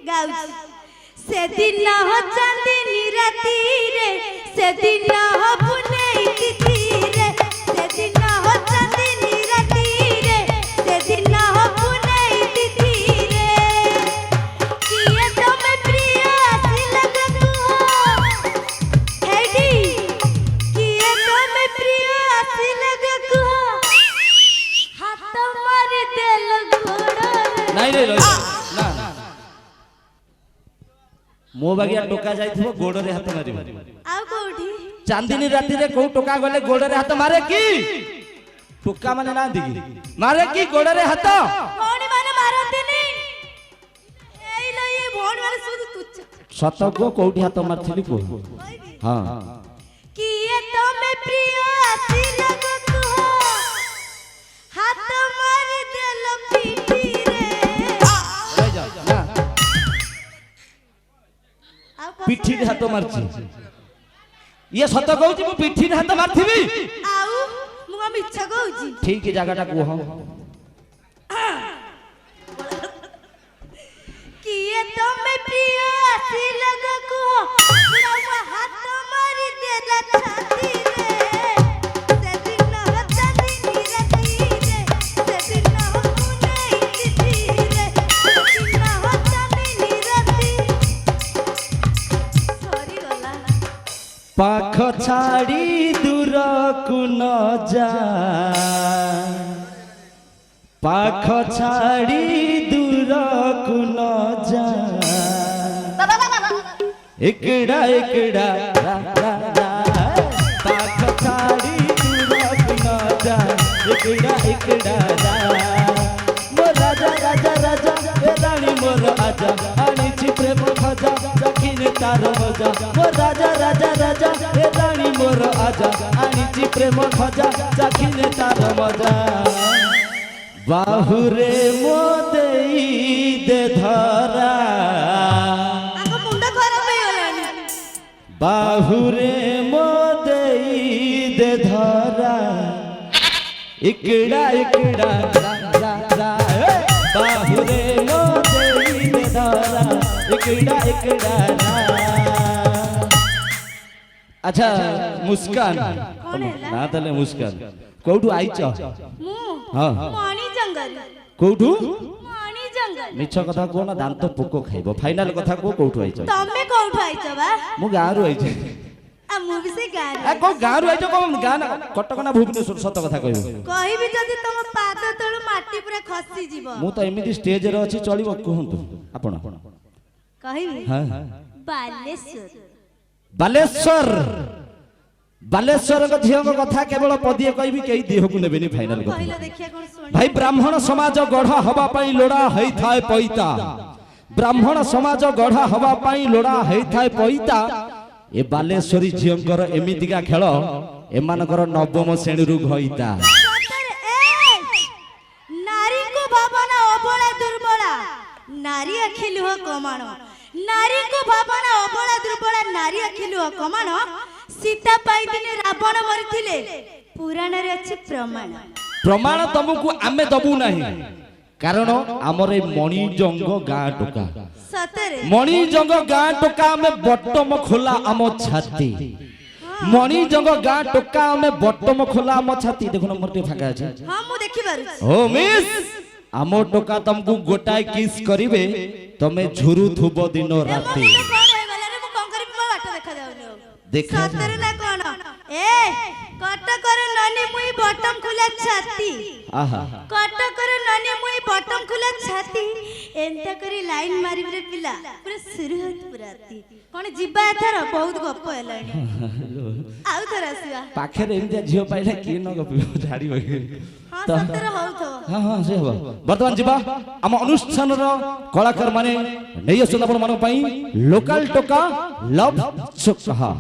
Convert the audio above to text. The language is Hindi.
गाउछ से दिन हो चांदनी राती रे से दिन हो पुनई तिथि रे से दिन हो चांदनी राती रे से दिन हो पुनई तिथि रे किए तुम प्रिय आसी लग तू हेडी किए तुम प्रिय आसी लग तू हाथ मारी देल घोड़ा नहीं रे ना मो बागिया टोका जाइथिबो गोड़ रे हाथ मारिबो आ कोठी चांदनी राती रे को टोका गले गोड़ रे हाथ मारे की टोका माने ना दिगी मारे की गोड़ रे हाथ भौणी माने मारते नहीं एई लो ये भौणी माने सुध तुच्छ सत को कोठी हाथ मारथिली को हां किए तमे प्रिय आसी लग तू हाथ मार देल पीठी रे जा ना पिठी रे हाथ मारछि ये सत कहउछि मु पिठी रे हाथ मारथिबी आउ मु मिच्छा कहउछि ठीक जगहटा को किए तमे प्रिय आसी लग को हाथ मार देल छाती रे से दिन हो चांदनी राती रे से दिन हो पुनई तिथि रे से दिन हो चांदनी राती सॉरी गला पाख छाड़ी दूर को न जा पाख छाड़ी दूर को न जा एकड़ा एकड़ा रा रा रा पाख छाड़ी दूर को न जा एकड़ा एकड़ा रा मोर राजा राजा राजा ए रानी मोर आजा आनीची प्रेम खजा सखीने तार मजा मोर राजा राजा राजा ए रानी मोर आजा आनीची प्रेम खजा सखीने तार मजा बाहुरे मो देई दे धरा आको मुंडा खराब हो गलानी बाहुरे मो देई दे धरा इकड़ा इकड़ा रा रा रा बाहुरे मो देई दे धरा इकड़ा इकड़ा रा अच्छा मुस्कान कौन है ना तले मुस्कान कोठू आइछ मु हां मणि जंगल कोठू मणि जंगल मिछ कथा को ना दांत पोको खाइबो फाइनल कथा को कोठू आइछ तमे कोठु आइछ बा मु गारू आइछ आ मु भी से गार आ को गारू आइछ को गां ना कटक ना भुवनेश्वर सत कथा कहबो कहिबी जदी तम पाद तळु माटी पूरा खसी जीव मु तो एमिति स्टेज रे अछि चलिबो कहंतु आपण कहिबी हां बालेश्वर बालेश्वर बालेश्वर को झियो को कथा केवल पदिए कहबी केई देह को नेबेनी फाइनल कहिलो कथा देखिया कोन सुन भाई ब्राह्मण समाज गढ़ा हवा पई लोड़ा हेई थाए पईता ब्राह्मण समाज गढ़ा हवा पई लोड़ा हेई थाए पईता ए बालेश्वरी झियंकर एमितिका खेल एमानकर नवम श्रेणी रु घईता नारी को भावना अबला दुर्बला नारी अखिलु हो कमाण नारी को भावना अबला दुर्बला नारी अखिलु हो कमाण सीता पाई दिने रावण मरिथिले पुराण रे अछि प्रमाण प्रमाण तुमको आमे दबु नाही कारण हमर ए मणिजंग गां टोका सतरे मणिजंग गां टोका में बटम खोला आम छाती मणिजंग गां टोका में बटम खोला आम छाती देखो नंबर टे फाका अछि हां मु देखि बारू ओ मिस आम टोका तुमको गोटाए किस करिवे तमे झुरु थुबो दिन राती देखा सतरे ना कोन ए कटकर ननी मुई बटम खुला छाती आहा कटकर ननी मुई बटम खुला छाती एंता करी लाइन मारी रे पिला पूरा शुरू होत पुराती कोन जिबा एथर बहुत गप हेलानी आउ थर आसीबा पाखे रे एमितिया झियो पाइला की न गपिबो झाड़ी होई हां सतरे होउथो हां हां से हो वर्तमान जिबा हम अनुष्ठान रो कलाकार माने नेय सुनापन मानो पई लोकल टोका लव चुका